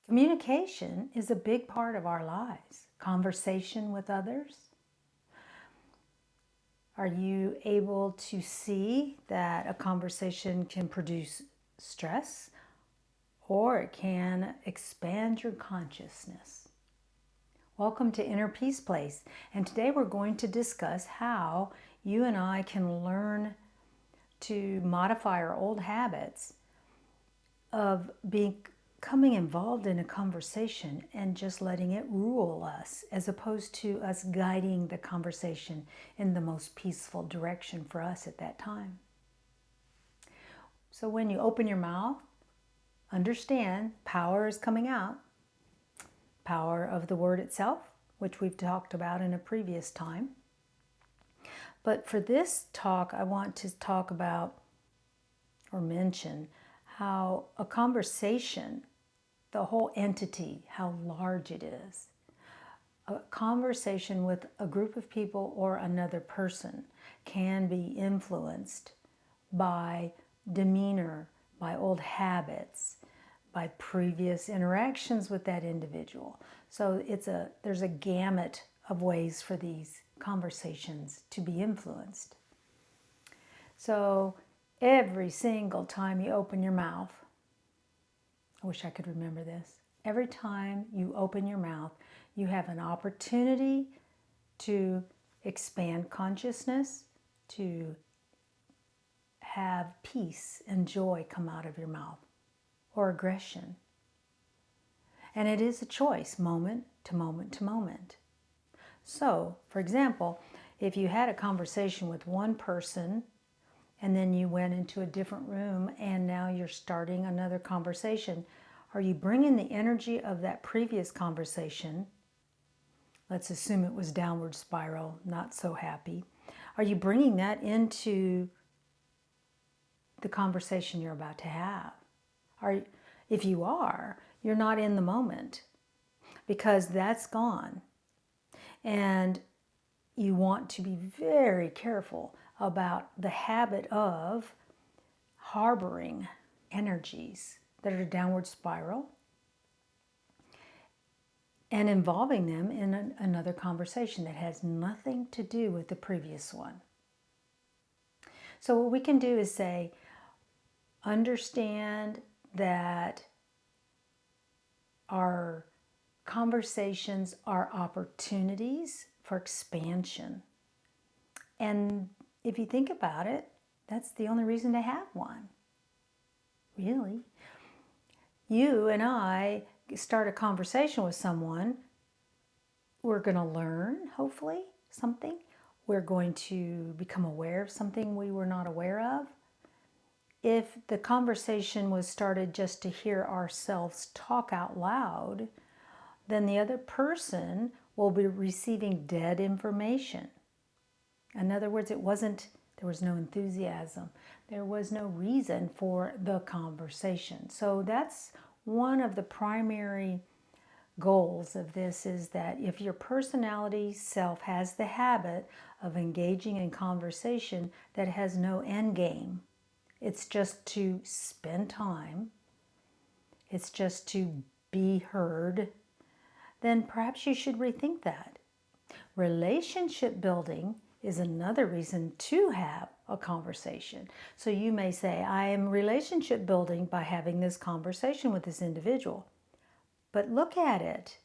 Communication is a big part of our lives. Conversation with others. Are you able to see that a conversation can produce stress or it can expand your consciousness? Welcome to Inner Peace Place, and today we're going to discuss how you and I can learn to modify our old habits of becoming involved in a conversation and just letting it rule us, as opposed to us guiding the conversation in the most peaceful direction for us at that time. So when you open your mouth, understand power is coming out. Power of the word itself, which we've talked about in a previous time. But for this talk, I want to talk about or mention how a conversation, the whole entity, how large it is. A conversation with a group of people or another person can be influenced by demeanor, by old habits, by previous interactions with that individual. So there's a gamut of ways for these conversations to be influenced. So every single time you open your mouth, I wish I could remember this. Every time you open your mouth, you have an opportunity to expand consciousness, to have peace and joy come out of your mouth, or aggression. And it is a choice, moment to moment to moment. So, for example, if you had a conversation with one person and then you went into a different room and now you're starting another conversation, are you bringing the energy of that previous conversation? Let's assume it was downward spiral, not so happy. Are you bringing that into the conversation you're about to have? If you are, you're not in the moment, because that's gone. And you want to be very careful about the habit of harboring energies that are downward spiral and involving them in another conversation that has nothing to do with the previous one. So what we can do is say, understand that our conversations are opportunities for expansion. And if you think about it, that's the only reason to have one. Really. You and I start a conversation with someone, we're going to learn, hopefully, something. We're going to become aware of something we were not aware of. If the conversation was started just to hear ourselves talk out loud, then the other person will be receiving dead information. In other words, there was no enthusiasm. There was no reason for the conversation. So that's one of the primary goals of this, is that if your personality self has the habit of engaging in conversation that has no end game, it's just to spend time, it's just to be heard, then perhaps you should rethink that. Relationship building is another reason to have a conversation. So you may say, I am relationship building by having this conversation with this individual. But look at it.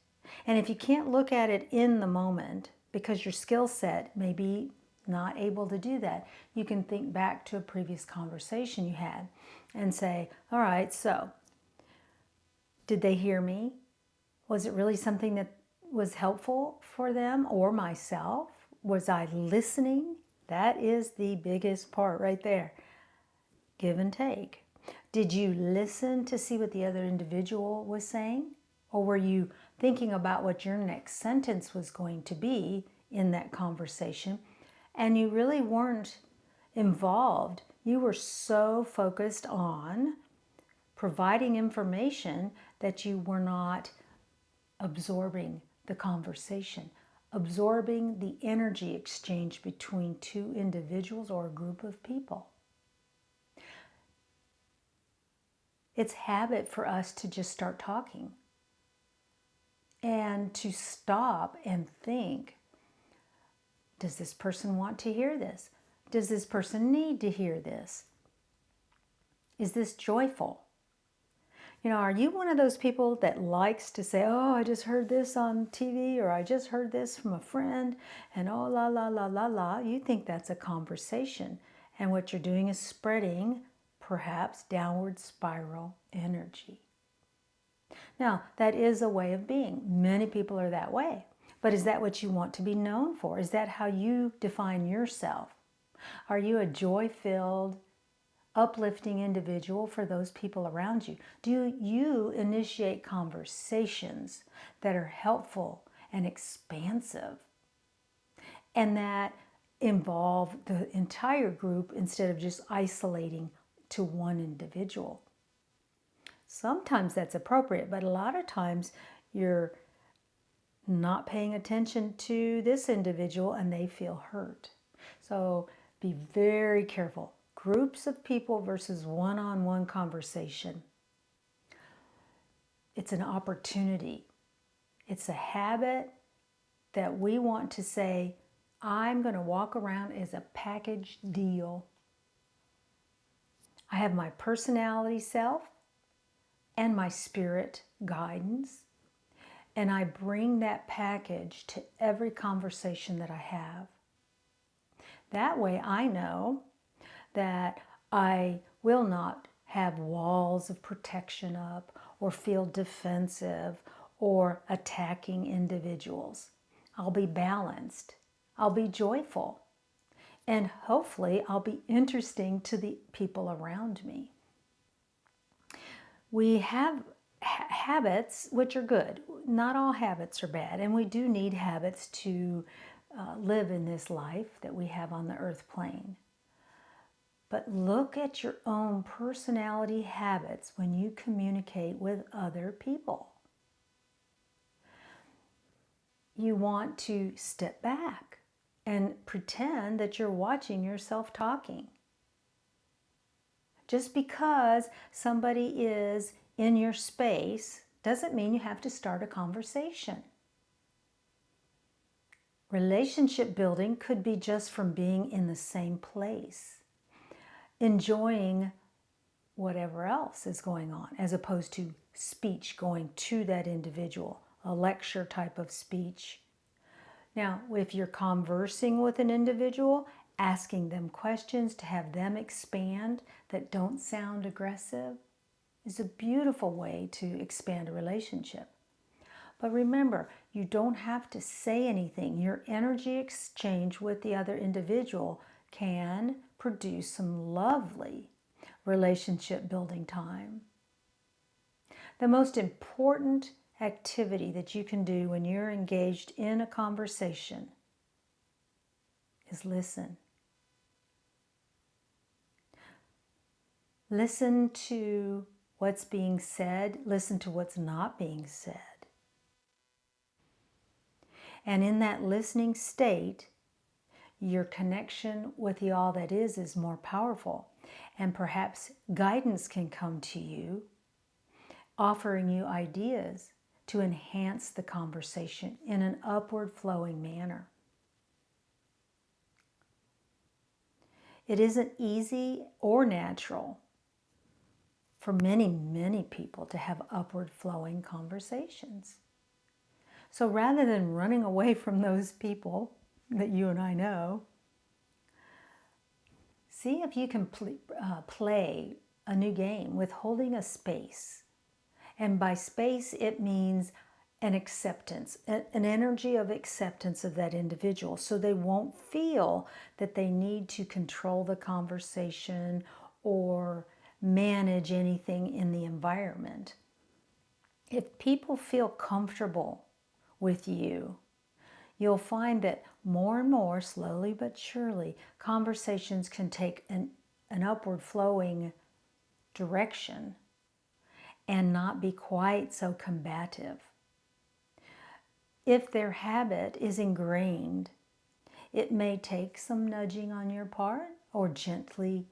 And if you can't look at it in the moment because your skill set may be not able to do that, you can think back to a previous conversation you had and say, all right, so did they hear me? Was it really something that was helpful for them or myself? Was I listening? That is the biggest part right there. Give and take. Did you listen to see what the other individual was saying? Or were you thinking about what your next sentence was going to be in that conversation, and you really weren't involved? You were so focused on providing information that you were not absorbing the conversation, absorbing the energy exchange between two individuals or a group of people. It's habit for us to just start talking. and to stop and think, does this person want to hear this? Does this person need to hear this? Is this joyful? Are you one of those people that likes to say, oh, I just heard this on TV, or I just heard this from a friend, and oh, la, la, la, la, la. You think that's a conversation. And what you're doing is spreading, perhaps, downward spiral energy. Now, that is a way of being. Many people are that way. But is that what you want to be known for? Is that how you define yourself? Are you a joy-filled, uplifting individual for those people around you? Do you initiate conversations that are helpful and expansive and that involve the entire group instead of just isolating to one individual? Sometimes that's appropriate, but a lot of times you're not paying attention to this individual and they feel hurt. So be very careful. Groups of people versus one-on-one conversation. It's an opportunity. It's a habit that we want to say, I'm going to walk around as a package deal. I have my personality self and my spirit guidance, and I bring that package to every conversation that I have. That way I know that I will not have walls of protection up or feel defensive or attacking individuals. I'll be balanced. I'll be joyful. And hopefully I'll be interesting to the people around me. We have habits which are good. Not all habits are bad, and we do need habits to live in this life that we have on the earth plane. But look at your own personality habits when you communicate with other people. You want to step back and pretend that you're watching yourself talking. Just because somebody is in your space doesn't mean you have to start a conversation. Relationship building could be just from being in the same place, enjoying whatever else is going on, as opposed to speech going to that individual, a lecture type of speech. Now, if you're conversing with an individual, asking them questions to have them expand that don't sound aggressive is a beautiful way to expand a relationship. But remember, you don't have to say anything. Your energy exchange with the other individual can produce some lovely relationship building time. The most important activity that you can do when you're engaged in a conversation is listen. Listen to what's being said. Listen to what's not being said. And in that listening state, your connection with the all that is more powerful. And perhaps guidance can come to you, offering you ideas to enhance the conversation in an upward flowing manner. It isn't easy or natural for many, many people to have upward flowing conversations. So rather than running away from those people that you and I know, see if you can play a new game with holding a space. And by space, it means an acceptance, an energy of acceptance of that individual, so they won't feel that they need to control the conversation or manage anything in the environment. If people feel comfortable with you, you'll find that more and more, slowly but surely, conversations can take an upward flowing direction and not be quite so combative. If their habit is ingrained, it may take some nudging on your part or gently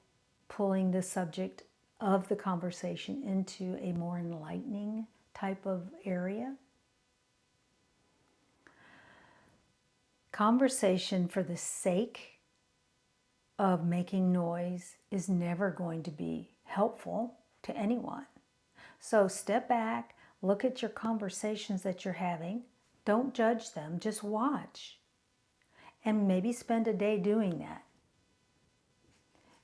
pulling the subject of the conversation into a more enlightening type of area. Conversation for the sake of making noise is never going to be helpful to anyone. So step back, look at your conversations that you're having. Don't judge them, just watch. And maybe spend a day doing that.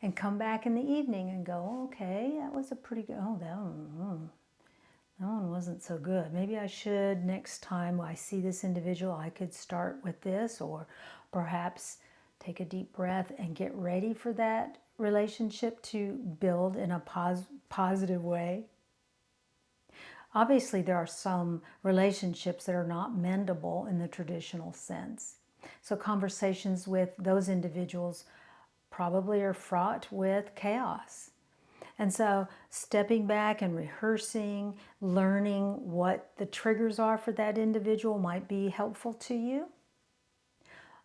And come back in the evening and go, okay, that was a pretty good, that one wasn't so good. Maybe I should, next time I see this individual, I could start with this, or perhaps take a deep breath and get ready for that relationship to build in a positive way. Obviously, there are some relationships that are not mendable in the traditional sense. So conversations with those individuals probably are fraught with chaos. And so stepping back and rehearsing, learning what the triggers are for that individual might be helpful to you.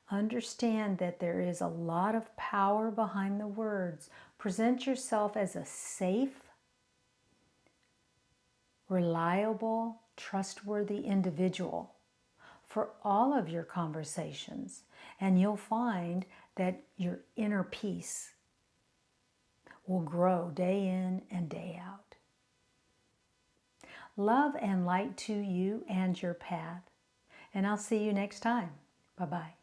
Understand that there is a lot of power behind the words. Present yourself as a safe, reliable, trustworthy individual for all of your conversations, and you'll find that your inner peace will grow day in and day out. Love and light to you and your path, and I'll see you next time. Bye-bye.